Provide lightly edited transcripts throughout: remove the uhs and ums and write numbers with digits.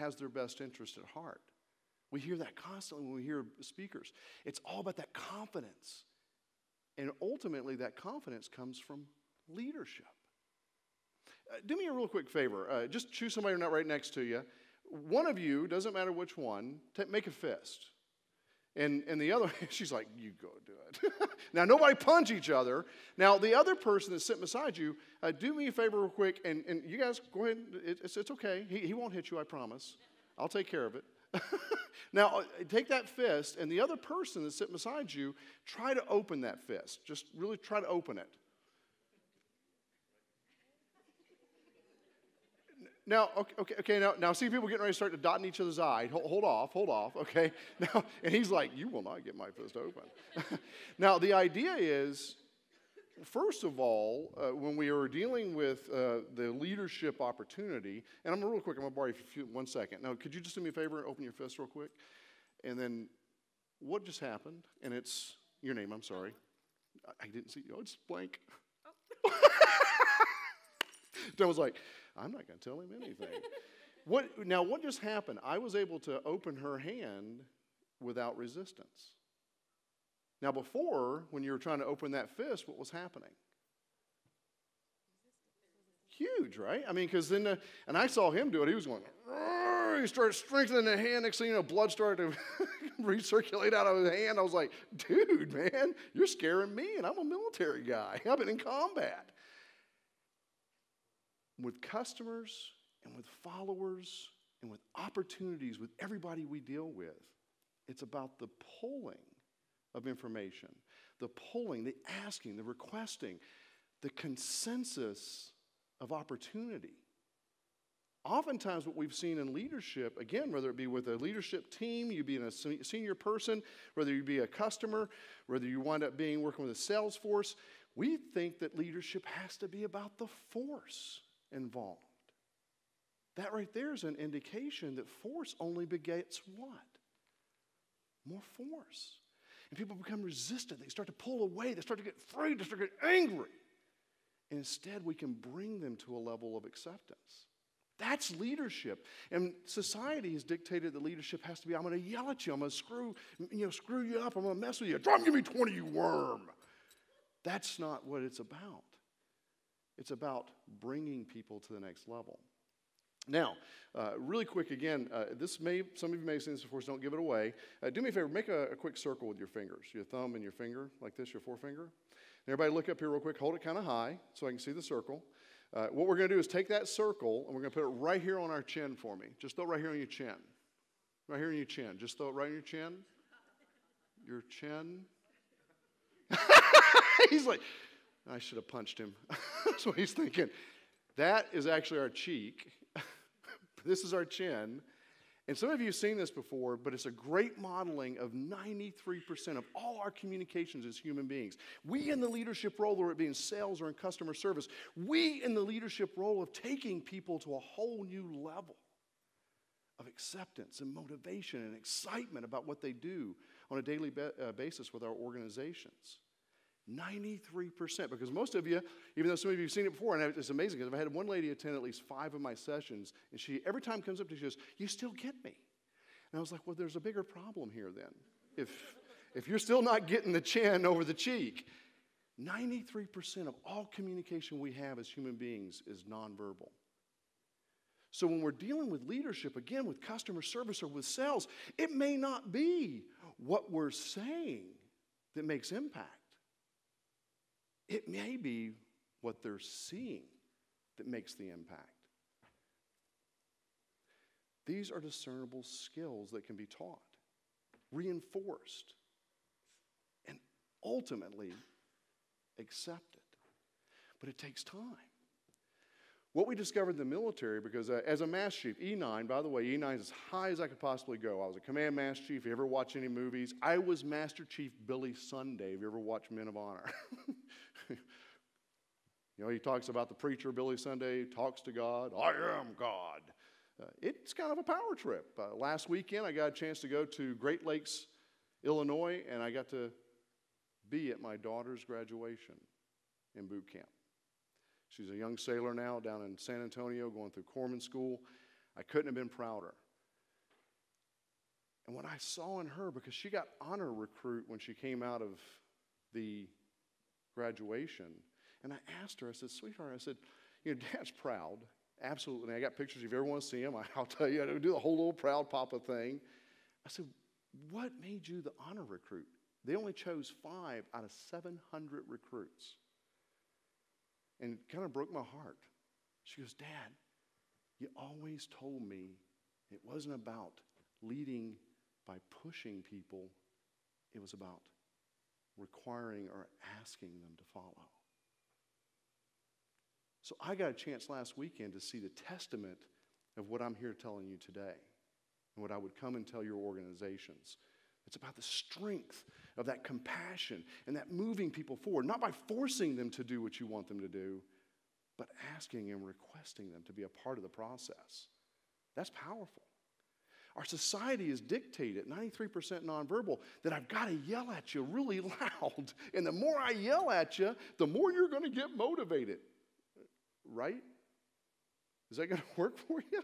has their best interest at heart. We hear that constantly when we hear speakers. It's all about that confidence. And ultimately, that confidence comes from leadership. Do me a real quick favor. Just choose somebody right next to you. One of you, doesn't matter which one, make a fist. And the other, she's like, you go do it. Now, nobody punch each other. Now, the other person that's sitting beside you, do me a favor real quick, and you guys go ahead. It's okay. He won't hit you, I promise. I'll take care of it. Now, take that fist, and the other person that's sitting beside you, try to open that fist. Just really try to open it. Now, okay. Now, see people getting ready to start dotting each other's eye. Hold off, okay? Now, and he's like, you will not get my fist open. Now, the idea is, first of all, when we are dealing with the leadership opportunity, and I'm real quick, I'm going to borrow you 1 second. Now, could you just do me a favor and open your fist real quick? And then, what just happened? And it's your name, I'm sorry. I didn't see you. Oh, it's blank. I was like, I'm not going to tell him anything. What just happened? I was able to open her hand without resistance. Now, before, when you were trying to open that fist, what was happening? Huge, right? I mean, because then, and I saw him do it. He was going, he started strengthening the hand. Next thing you know, blood started to recirculate out of his hand. I was like, dude, man, you're scaring me, and I'm a military guy. I've been in combat. With customers and with followers and with opportunities with everybody we deal with, it's about the pulling of information, the pulling, the asking, the requesting, the consensus of opportunity. Oftentimes what we've seen in leadership, again, whether it be with a leadership team, you be a senior person, whether you be a customer, whether you wind up working with a sales force, we think that leadership has to be about the force involved. That right there is an indication that force only begets what? More force. And people become resistant. They start to pull away. They start to get afraid. They start to get angry. And instead, we can bring them to a level of acceptance. That's leadership. And society has dictated that leadership has to be, I'm going to yell at you. I'm going to screw you up. I'm going to mess with you. Drop, give me 20, you worm. That's not what it's about. It's about bringing people to the next level. Now, really quick again, some of you may have seen this before, so don't give it away. Do me a favor, make a quick circle with your fingers, your thumb and your finger, like this, your forefinger. And everybody look up here real quick, hold it kind of high so I can see the circle. What we're going to do is take that circle and we're going to put it right here on our chin for me. Just throw it right here on your chin. Right here on your chin. Just throw it right on your chin. Your chin. He's like, I should have punched him. That's what he's thinking. That is actually our cheek. This is our chin. And some of you have seen this before, but it's a great modeling of 93% of all our communications as human beings. We in the leadership role, whether it be in sales or in customer service, we in the leadership role of taking people to a whole new level of acceptance and motivation and excitement about what they do on a daily basis with our organizations. 93%, because most of you, even though some of you have seen it before, and it's amazing, because I've had one lady attend at least 5 of my sessions, and she, every time comes up to me, she goes, you still get me. And I was like, well, there's a bigger problem here then. If you're still not getting the chin over the cheek, 93% of all communication we have as human beings is nonverbal. So when we're dealing with leadership, again, with customer service or with sales, it may not be what we're saying that makes impact. It may be what they're seeing that makes the impact. These are discernible skills that can be taught, reinforced, and ultimately accepted. But it takes time. What we discovered in the military, because as a mass chief, E9, by the way, E9 is as high as I could possibly go. I was a command master chief. If you ever watch any movies, I was Master Chief Billy Sunday. If you ever watch Men of Honor. You know, he talks about the preacher, Billy Sunday, talks to God. I am God. It's kind of a power trip. Last weekend, I got a chance to go to Great Lakes, Illinois, and I got to be at my daughter's graduation in boot camp. She's a young sailor now down in San Antonio going through corpsman school. I couldn't have been prouder. And what I saw in her, because she got honor recruit when she came out of the graduation, and I asked her, I said, sweetheart, I said, Dad's proud. Absolutely. I got pictures if you ever want to see them. I'll tell you, I do the whole little proud papa thing. I said, what made you the honor recruit? They only chose 5 out of 700 recruits. And it kind of broke my heart. She goes, Dad, you always told me it wasn't about leading by pushing people. It was about requiring or asking them to follow. So I got a chance last weekend to see the testament of what I'm here telling you today and what I would come and tell your organizations. It's about the strength of that compassion and that moving people forward, not by forcing them to do what you want them to do, but asking and requesting them to be a part of the process. That's powerful. Our society is dictated, 93% nonverbal, that I've got to yell at you really loud. And the more I yell at you, the more you're going to get motivated. Right? Is that going to work for you?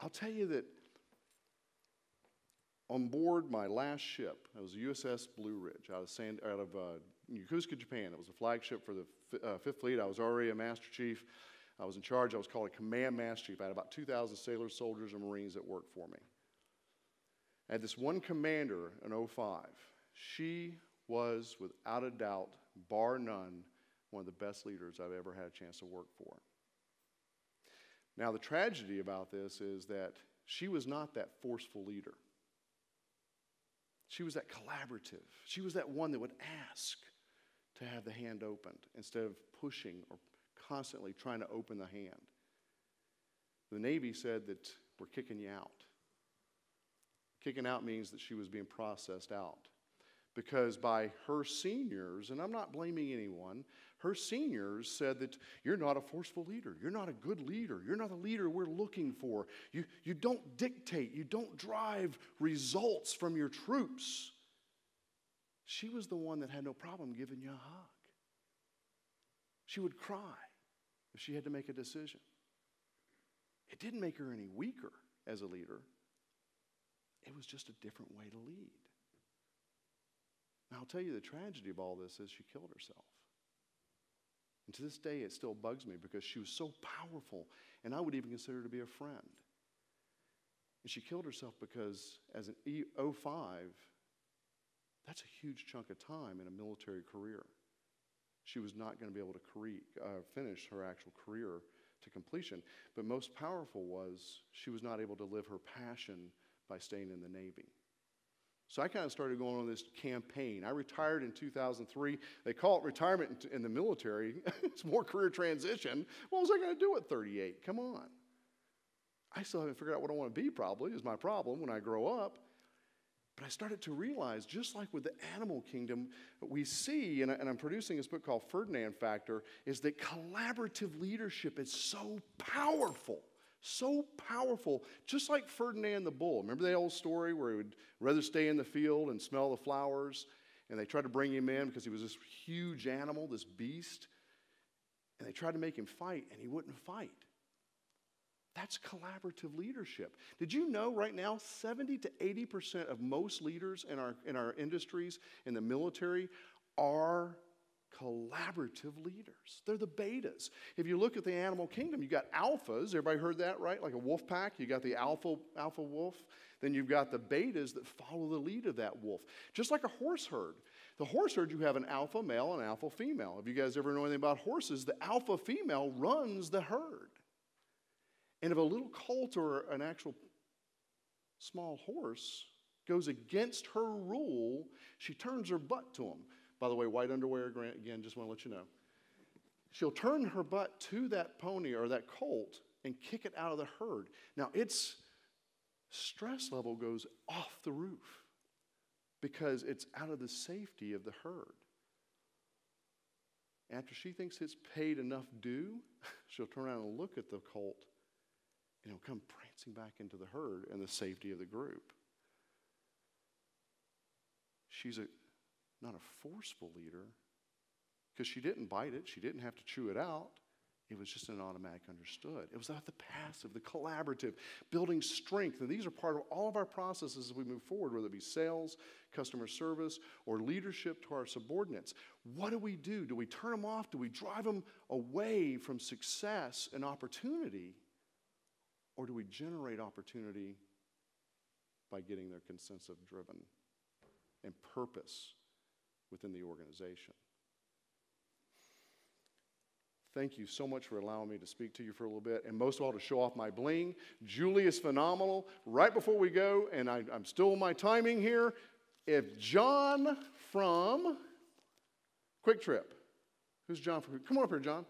I'll tell you that on board my last ship, it was the USS Blue Ridge out of Yokosuka, Japan. It was a flagship for the Fifth Fleet. I was already a Master Chief. I was in charge. I was called a Command Master Chief. I had about 2,000 sailors, soldiers, and Marines that worked for me. I had this one commander in 2005. She was, without a doubt, bar none, one of the best leaders I've ever had a chance to work for. Now, the tragedy about this is that she was not that forceful leader. She was that collaborative. She was that one that would ask to have the hand opened instead of pushing or constantly trying to open the hand. The Navy said that we're kicking you out. Kicking out means that she was being processed out. Because by her seniors, and I'm not blaming anyone, her seniors said that you're not a forceful leader. You're not a good leader. You're not the leader we're looking for. You don't dictate. You don't drive results from your troops. She was the one that had no problem giving you a hug. She would cry if she had to make a decision. It didn't make her any weaker as a leader. It was just a different way to lead. Now, I'll tell you the tragedy of all this is she killed herself. And to this day, it still bugs me because she was so powerful, and I would even consider her to be a friend. And she killed herself because as an E05, that's a huge chunk of time in a military career. She was not going to be able to finish her actual career to completion. But most powerful was she was not able to live her passion by staying in the Navy. So I kind of started going on this campaign. I retired in 2003. They call it retirement in the military. It's more career transition. What was I going to do at 38? Come on. I still haven't figured out what I want to be, probably, is my problem when I grow up. But I started to realize, just like with the animal kingdom, what we see, and I'm producing this book called Ferdinand Factor, is that collaborative leadership is so powerful. So powerful, just like Ferdinand the bull. Remember the old story where he would rather stay in the field and smell the flowers? And they tried to bring him in because he was this huge animal, this beast. And they tried to make him fight, and he wouldn't fight. That's collaborative leadership. Did you know right now 70 to 80% of most leaders in our industries, in the military, are collaborative leaders? They're the betas. If you look at the animal kingdom, you got alphas. Everybody heard that, right? Like a wolf pack. You got the alpha wolf. Then you've got the betas that follow the lead of that wolf. Just like a horse herd. The horse herd, you have an alpha male and an alpha female. If you guys ever know anything about horses, the alpha female runs the herd. And if a little colt or an actual small horse goes against her rule, she turns her butt to him. By the way, white underwear, again, just want to let you know. She'll turn her butt to that pony or that colt and kick it out of the herd. Now, its stress level goes off the roof because it's out of the safety of the herd. After she thinks it's paid enough due, she'll turn around and look at the colt, and it'll come prancing back into the herd and the safety of the group. She's not a forceful leader because she didn't bite it. She didn't have to chew it out. It was just an automatic understood. It was about the passive, the collaborative, building strength. And these are part of all of our processes as we move forward, whether it be sales, customer service, or leadership to our subordinates. What do? Do we turn them off? Do we drive them away from success and opportunity? Or do we generate opportunity by getting their consensus driven and purpose within the organization? Thank you so much for allowing me to speak to you for a little bit, and most of all to show off my bling. Julie is phenomenal. Right before we go, and I'm still on my timing here, if John from Quick Trip, who's John from? Come on up here, John.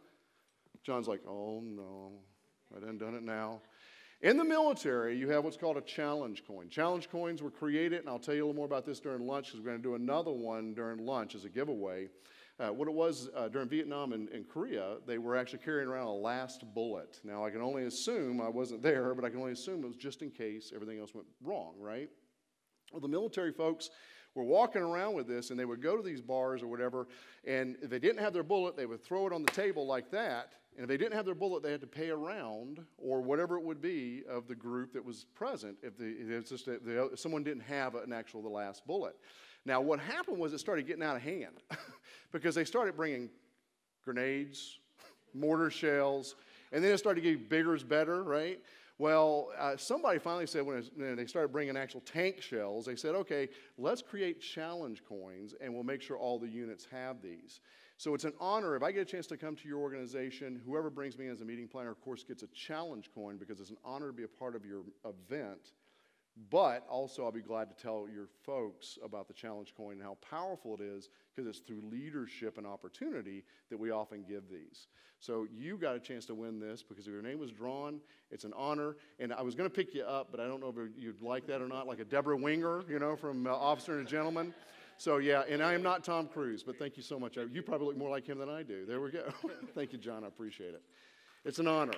John's like, oh no, I done it now. In the military, you have what's called a challenge coin. Challenge coins were created, and I'll tell you a little more about this during lunch because we're going to do another one during lunch as a giveaway. What it was during Vietnam and Korea, they were actually carrying around a last bullet. Now, I can only assume, I wasn't there, but I can only assume it was just in case everything else went wrong, right? Well, the military folks were walking around with this, and they would go to these bars or whatever, and if they didn't have their bullet, they would throw it on the table like that, and if they didn't have their bullet, they had to pay a round or whatever it would be of the group that was present if someone didn't have the last bullet. Now, what happened was it started getting out of hand because they started bringing grenades, mortar shells, and then it started getting bigger is better, right? Well, somebody finally said when they started bringing actual tank shells, they said, okay, let's create challenge coins, and we'll make sure all the units have these. So it's an honor. If I get a chance to come to your organization, whoever brings me in as a meeting planner, of course, gets a challenge coin because it's an honor to be a part of your event. But also, I'll be glad to tell your folks about the challenge coin and how powerful it is because it's through leadership and opportunity that we often give these. So you got a chance to win this because your name was drawn. It's an honor. And I was going to pick you up, but I don't know if you'd like that or not, like a Deborah Winger, from Officer and a Gentleman. So, yeah, and I am not Tom Cruise, but thank you so much. You probably look more like him than I do. There we go. Thank you, John. I appreciate it. It's an honor.